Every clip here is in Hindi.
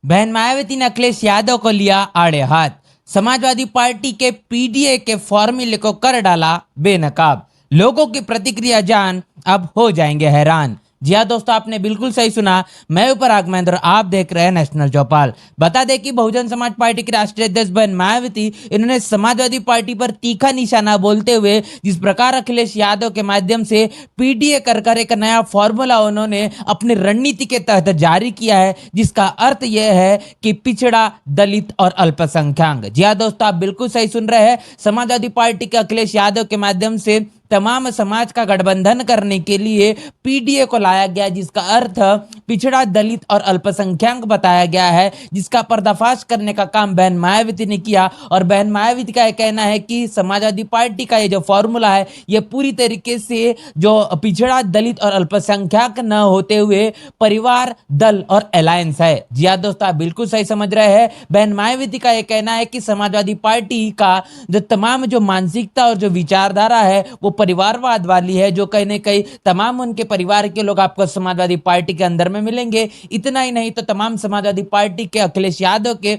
बहन मायावती ने अखिलेश यादव को लिया आड़े हाथ। समाजवादी पार्टी के पीडीए के फॉर्मूले को कर डाला बेनकाब। लोगों की प्रतिक्रिया जान अब हो जाएंगे हैरान। जी हाँ दोस्तों, आपने बिल्कुल सही सुना। मैं उपराग महेंद्र, आप देख रहे हैं नेशनल चौपाल। बता दें कि बहुजन समाज पार्टी की राष्ट्रीय अध्यक्ष बहन मायावती, इन्होंने समाजवादी पार्टी पर तीखा निशाना बोलते हुए जिस प्रकार अखिलेश यादव के माध्यम से पीडीए कर एक नया फॉर्मूला उन्होंने अपनी रणनीति के तहत जारी किया है, जिसका अर्थ यह है कि पिछड़ा, दलित और अल्पसंख्यक। जी हाँ दोस्तों, आप बिल्कुल सही सुन रहे हैं। समाजवादी पार्टी के अखिलेश यादव के माध्यम से तमाम समाज का गठबंधन करने के लिए पीडीए को लाया गया, जिसका अर्थ पिछड़ा, दलित और अल्पसंख्यक बताया गया है, जिसका पर्दाफाश करने का काम बहन मायावती ने किया। और बहन मायावती का यह कहना है कि समाजवादी पार्टी का ये जो फॉर्मूला है, ये पूरी तरीके से जो पिछड़ा, दलित और अल्पसंख्यक न होते हुए परिवार, दल और अलायंस है। जी हाँ दोस्तों, आप बिल्कुल सही समझ रहे हैं। बहन मायावती का यह कहना है कि समाजवादी पार्टी का जो तमाम जो मानसिकता और जो विचारधारा है वो परिवारवाद वाली है, जो कहीं ना कहीं तमाम उनके परिवार के लोग आपको समाजवादी पार्टी के अंदर में मिलेंगे। इतना ही नहीं तो तमाम समाजवादी पार्टी के अखिलेश यादव के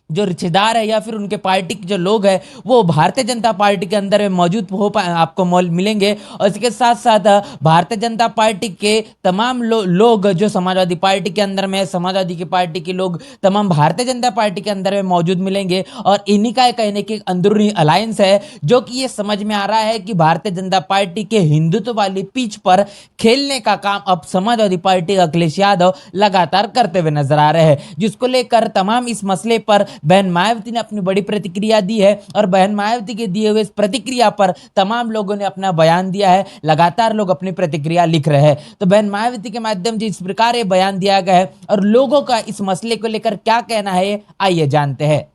जो रिश्तेदार है या फिर उनके पार्टी के जो लोग हैं वो भारतीय जनता पार्टी के अंदर में मौजूद आपको मिलेंगे। और इसके साथ साथ भारतीय जनता पार्टी के तमाम लोग जो समाजवादी पार्टी के अंदर में, समाजवादी की पार्टी के लोग तमाम भारतीय जनता पार्टी के अंदर में मौजूद मिलेंगे। और इन्हीं का कहने की अंदरूनी अलायंस है, जो कि ये समझ में आ रहा है कि भारतीय जनता पार्टी के हिंदुत्व वाली पिच पर खेलने का काम अब समाजवादी पार्टी का अखिलेश यादव लगातार करते हुए नजर आ रहे हैं, जिसको लेकर तमाम इस मसले पर बहन मायावती ने अपनी बड़ी प्रतिक्रिया दी है। और बहन मायावती के दिए हुए इस प्रतिक्रिया पर तमाम लोगों ने अपना बयान दिया है। लगातार लोग अपनी प्रतिक्रिया लिख रहे हैं। तो बहन मायावती के माध्यम से इस प्रकार ये बयान दिया गया है और लोगों का इस मसले को लेकर क्या कहना है, आइए जानते हैं।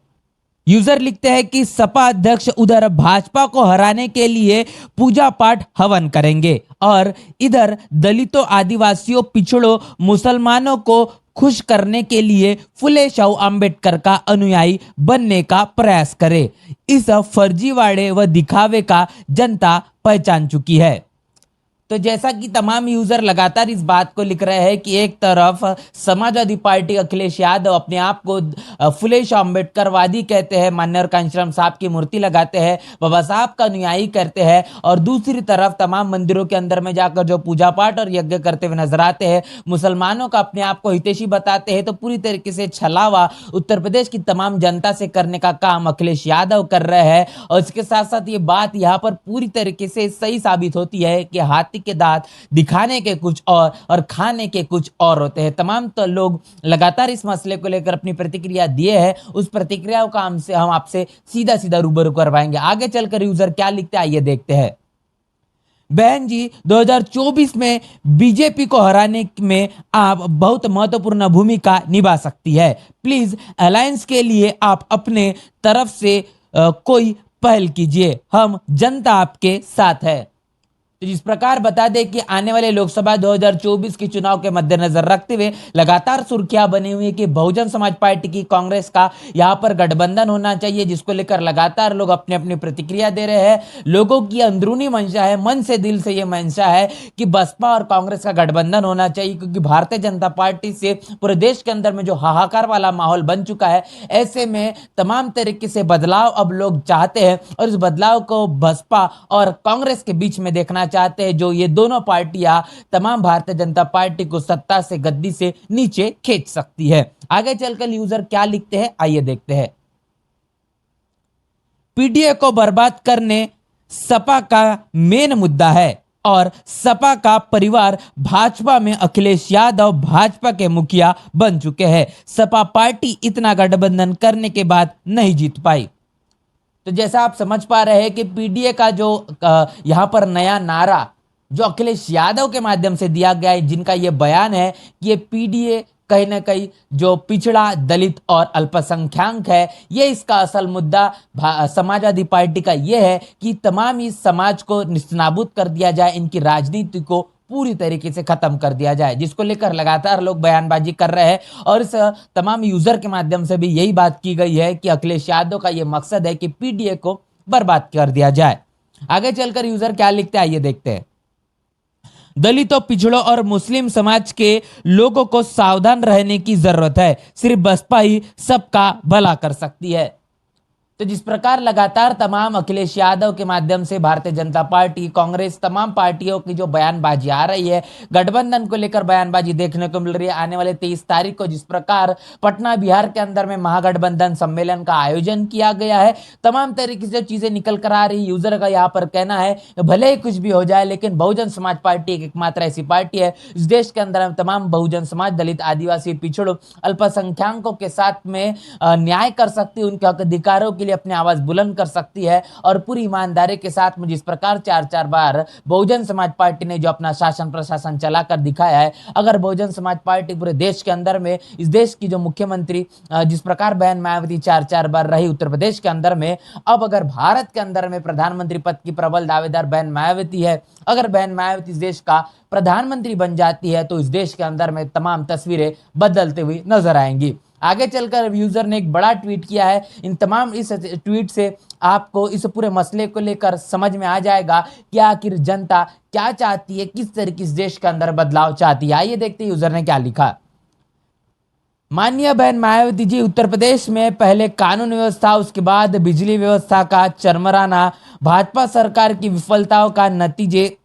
यूजर लिखते हैं कि सपा अध्यक्ष उधर भाजपा को हराने के लिए पूजा पाठ हवन करेंगे और इधर दलितों, आदिवासियों, पिछड़ों, मुसलमानों को खुश करने के लिए फुले शाहू अंबेडकर का अनुयायी बनने का प्रयास करे। इस फर्जीवाड़े व दिखावे का जनता पहचान चुकी है। तो जैसा कि तमाम यूजर लगातार इस बात को लिख रहे हैं कि एक तरफ समाजवादी पार्टी अखिलेश यादव अपने आप को फुले शाह अम्बेडकरवादी कहते हैं, मान्यवर कांशीराम साहब की मूर्ति लगाते हैं, बाबा साहब का अनुयायी करते हैं, और दूसरी तरफ तमाम मंदिरों के अंदर में जाकर जो पूजा पाठ और यज्ञ करते हुए नजर आते हैं, मुसलमानों का अपने आप को हितैषी बताते हैं। तो पूरी तरीके से छलावा उत्तर प्रदेश की तमाम जनता से करने का काम अखिलेश यादव कर रहे हैं। और इसके साथ साथ ये बात यहाँ पर पूरी तरीके से सही साबित होती है कि हाथी के दांत दिखाने के कुछ और खाने के कुछ और होते हैं। तमाम तो लोग लगातार इस मसले को लेकर अपनी प्रतिक्रिया दिए हैं। उस प्रतिक्रिया का हम आपसे सीधा सीधा रूबरू करवाएंगे। आगे चलकर यूजर क्या लिखते हैं, आइए देखते हैं। बहन जी, 2024 में बीजेपी को हराने में आप बहुत महत्वपूर्ण भूमिका निभा सकती है। प्लीज अलायंस के लिए आप अपने तरफ से कोई पहल कीजिए, हम जनता आपके साथ है। तो इस प्रकार बता दें कि आने वाले लोकसभा 2024 के चुनाव के मद्देनजर रखते हुए लगातार सुर्खियां बनी हुई है कि बहुजन समाज पार्टी की कांग्रेस का यहां पर गठबंधन होना चाहिए, जिसको लेकर लगातार लोग अपनी अपनी प्रतिक्रिया दे रहे हैं। लोगों की अंदरूनी मंशा है, मन से दिल से ये मंशा है कि बसपा और कांग्रेस का गठबंधन होना चाहिए, क्योंकि भारतीय जनता पार्टी से पूरे देश के अंदर में जो हाहाकार वाला माहौल बन चुका है, ऐसे में तमाम तरीके से बदलाव अब लोग चाहते हैं और इस बदलाव को बसपा और कांग्रेस के बीच में देखना चाहते हैं, जो ये दोनों पार्टियां तमाम भारतीय जनता पार्टी को सत्ता से, गद्दी से नीचे खींच सकती है। आगे चलकर यूजर क्या लिखते हैं, आइए देखते हैं। पीडीए को बर्बाद करने सपा का मेन मुद्दा है और सपा का परिवार भाजपा में अखिलेश यादव भाजपा के मुखिया बन चुके हैं। सपा पार्टी इतना गठबंधन करने के बाद नहीं जीत पाई। तो जैसा आप समझ पा रहे हैं कि पीडीए का जो यहाँ पर नया नारा जो अखिलेश यादव के माध्यम से दिया गया है, जिनका ये बयान है कि ये पीडीए कहीं ना कहीं जो पिछड़ा, दलित और अल्पसंख्यक है, ये इसका असल मुद्दा समाजवादी पार्टी का ये है कि तमाम इस समाज को निस्तानाबूद कर दिया जाए, इनकी राजनीति को पूरी तरीके से खत्म कर दिया जाए, जिसको लेकर लगातार लोग बयानबाजी कर रहे हैं। और इस तमाम यूजर के माध्यम से भी यही बात की गई है कि अखिलेश यादव का यह मकसद है कि पीडीए को बर्बाद कर दिया जाए। आगे चलकर यूजर क्या लिखते हैं, आइए देखते हैं। दलितों, पिछड़ों और मुस्लिम समाज के लोगों को सावधान रहने की जरूरत है। सिर्फ बसपा ही सबका भला कर सकती है। तो जिस प्रकार लगातार तमाम अखिलेश यादव के माध्यम से भारतीय जनता पार्टी, कांग्रेस, तमाम पार्टियों की जो बयानबाजी आ रही है, गठबंधन को लेकर बयानबाजी देखने को मिल रही है। आने वाले 23 तारीख को जिस प्रकार पटना, बिहार के अंदर में महागठबंधन सम्मेलन का आयोजन किया गया है, तमाम तरीके से चीजें निकल कर आ रही। यूजर का यहाँ पर कहना है भले ही कुछ भी हो जाए, लेकिन बहुजन समाज पार्टी एकमात्र ऐसी पार्टी है इस देश के अंदर तमाम बहुजन समाज, दलित, आदिवासी, पिछड़ों, अल्पसंख्यकों के साथ में न्याय कर सकती है, उनके हक अधिकारों के लिए अपनी आवाज बुलंद कर सकती है। और पूरी ईमानदारी के साथ में जिस प्रकार 4-4 बार बहुजन समाज पार्टी ने जो अपना शासन प्रशासन चलाकर दिखाया है, अगर बहुजन समाज पार्टी पूरे देश के अंदर में, इस देश की जो मुख्यमंत्री जिस प्रकार बहन मायावती 4-4 बार रही उत्तर प्रदेश के अंदर में, अब अगर भारत के अंदर में प्रधानमंत्री पद की प्रबल दावेदार बहन मायावती है, अगर बहन मायावती इस देश का प्रधानमंत्री बन जाती है तो इस देश के अंदर में तमाम तस्वीरें बदलते हुए नजर आएंगी। आगे चलकर यूजर ने एक बड़ा ट्वीट किया है। इन तमाम इस ट्वीट से आपको इस पूरे मसले को लेकर समझ में आ जाएगा कि आखिर जनता क्या चाहती है, किस तरीके से देश के अंदर बदलाव चाहती है। आइए देखते हैं यूजर ने क्या लिखा। माननीय बहन मायावती जी, उत्तर प्रदेश में पहले कानून व्यवस्था, उसके बाद बिजली व्यवस्था का चरमराना, भाजपा सरकार की विफलताओं का नतीजे,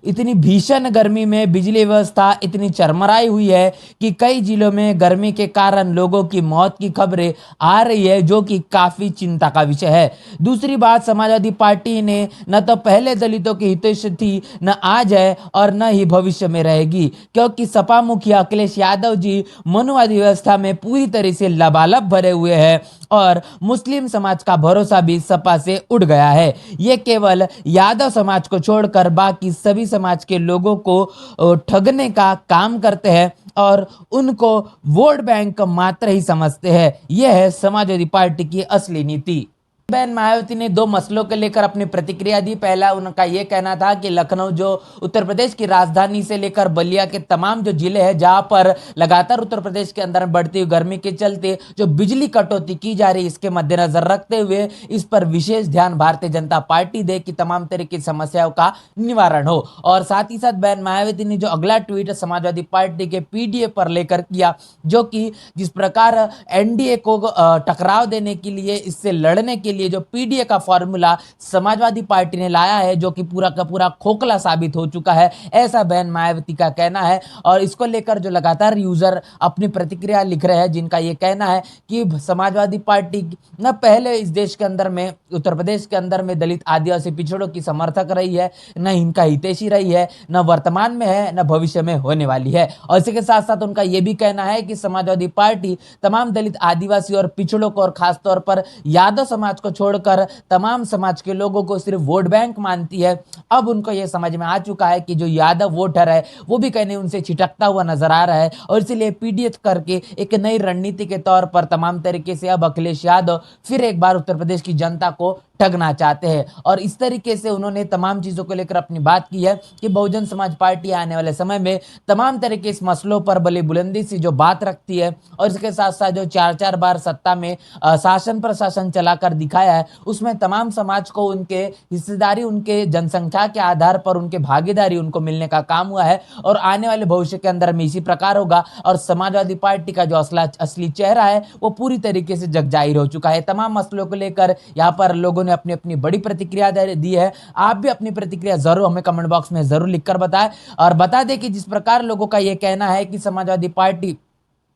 इतनी भीषण गर्मी में बिजली व्यवस्था इतनी चरमराई हुई है कि कई जिलों में गर्मी के कारण लोगों की मौत की खबरें आ रही है, जो कि काफी चिंता का विषय है। दूसरी बात, समाजवादी पार्टी ने न तो पहले दलितों की हितैषी थी, न आज है और न ही भविष्य में रहेगी, क्योंकि सपा मुखिया अखिलेश यादव जी मनुवादी व्यवस्था में पूरी तरह से लबालब भरे हुए हैं और मुस्लिम समाज का भरोसा भी सपा से उड़ गया है। ये केवल यादव समाज को छोड़कर बाकी सभी समाज के लोगों को ठगने का काम करते हैं और उनको वोट बैंक मात्र ही समझते हैं। यह है समाजवादी पार्टी की असली नीति। बहन मायावती ने 2 मसलों को लेकर अपनी प्रतिक्रिया दी। पहला उनका यह कहना था कि लखनऊ जो उत्तर प्रदेश की राजधानी से लेकर बलिया के तमाम जो जिले हैं, जहां पर लगातार उत्तर प्रदेश के अंदर बढ़ती हुई गर्मी के चलते जो बिजली कटौती की जा रही है, इसके मद्देनजर रखते हुए इस पर विशेष ध्यान भारतीय जनता पार्टी दे कि तमाम तरह की समस्याओं का निवारण हो। और साथ ही साथ बहन मायावती ने जो अगला ट्वीट समाजवादी पार्टी के पीडीए पर लेकर किया, जो कि जिस प्रकार एनडीए को टकराव देने के लिए, इससे लड़ने के लिए जो पीडीए का फॉर्मूला समाजवादी पार्टी ने लाया है, जो कि पूरा का पूरा खोखला साबित हो चुका है, ऐसा बहन मायावती का कहना है। और इसको लेकर जो लगातार यूजर अपनी प्रतिक्रिया लिख रहे हैं, जिनका यह कहना है कि समाजवादी पार्टी न पहले इस देश के अंदर में, उत्तर प्रदेश के अंदर में दलित, आदिवासी, पिछड़ों की समर्थक रही है, न इनका हितैषी रही है, न वर्तमान में है, न भविष्य में होने वाली है। और इसी के साथ साथ उनका यह भी कहना है कि समाजवादी पार्टी तमाम दलित, आदिवासी और पिछड़ों को और खासतौर पर यादव समाज को छोड़कर तमाम समाज के लोगों को सिर्फ वोट बैंक मानती है। अब उनको यह समझ में आ चुका है कि जो यादव वोटर है वो भी कहीं उनसे छिटकता हुआ नजर आ रहा है, और इसीलिए पीडीएफ करके एक नई रणनीति के तौर पर तमाम तरीके से अब अखिलेश यादव फिर एक बार उत्तर प्रदेश की जनता को ठगना चाहते हैं। और इस तरीके से उन्होंने तमाम चीजों को लेकर अपनी बात की है कि बहुजन समाज पार्टी आने वाले समय में तमाम तरह के इस मसलों पर बड़ी बुलंदी से जो बात रखती है, और इसके साथ साथ जो 4-4 बार सत्ता में शासन प्रशासन चलाकर दिखाया है, उसमें तमाम समाज को उनके हिस्सेदारी, उनके जनसंख्या के आधार पर उनके भागीदारी उनको मिलने का काम हुआ है। और आने वाले भविष्य के अंदर में इसी प्रकार होगा, और समाजवादी पार्टी का जो असली चेहरा है वो पूरी तरीके से जग जाहिर हो चुका है। तमाम मसलों को लेकर यहाँ पर लोगों ने अपनी अपनी बड़ी प्रतिक्रिया दी है। आप भी अपनी प्रतिक्रिया जरूर हमें कमेंट बॉक्स में जरूर लिखकर बताएं, और बता दें कि जिस प्रकार लोगों का यह कहना है कि समाजवादी पार्टी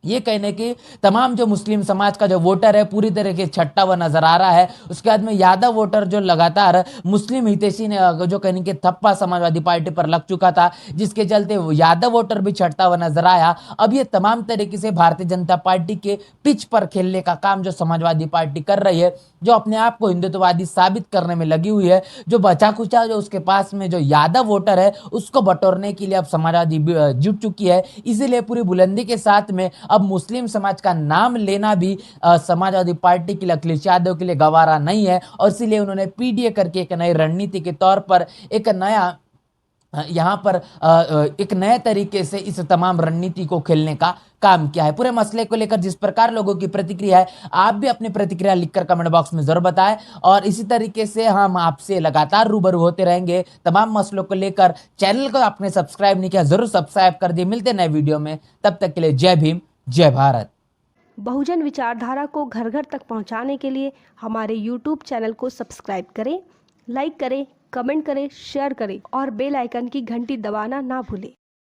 ये कहने की तमाम जो मुस्लिम समाज का जो वोटर है पूरी तरह से छट्टा हुआ नजर आ रहा है। उसके बाद में यादव वोटर जो लगातार मुस्लिम हितैषी ने जो कहने के थप्पा समाजवादी पार्टी पर लग चुका था, जिसके चलते यादव वोटर भी छट्टा हुआ नजर आया। अब ये तमाम तरीके से भारतीय जनता पार्टी के पिच पर खेलने का काम जो समाजवादी पार्टी कर रही है, जो अपने आप को हिंदुत्ववादी साबित करने में लगी हुई है, जो बचा खुचा जो उसके पास में जो यादव वोटर है उसको बटोरने के लिए अब समाजवादी जुट चुकी है। इसीलिए पूरी बुलंदी के साथ में अब मुस्लिम समाज का नाम लेना भी समाजवादी पार्टी के लिए, अखिलेश यादव के लिए गवारा नहीं है, और इसीलिए उन्होंने पीडीए करके एक नई रणनीति के तौर पर एक नया यहाँ पर एक नए तरीके से इस तमाम रणनीति को खेलने का काम किया है। पूरे मसले को लेकर जिस प्रकार लोगों की प्रतिक्रिया है, आप भी अपनी प्रतिक्रिया लिखकर कमेंट बॉक्स में जरूर बताएं और इसी तरीके से हम आपसे लगातार रूबरू होते रहेंगे तमाम मसलों को लेकर। चैनल को आपने सब्सक्राइब नहीं किया, जरूर सब्सक्राइब कर दिए। मिलते हैं नए वीडियो में, तब तक के लिए जय भीम, जय भारत। बहुजन विचारधारा को घर घर तक पहुंचाने के लिए हमारे YouTube चैनल को सब्सक्राइब करें, लाइक करें, कमेंट करें, शेयर करें और बेल आइकन की घंटी दबाना ना भूलें।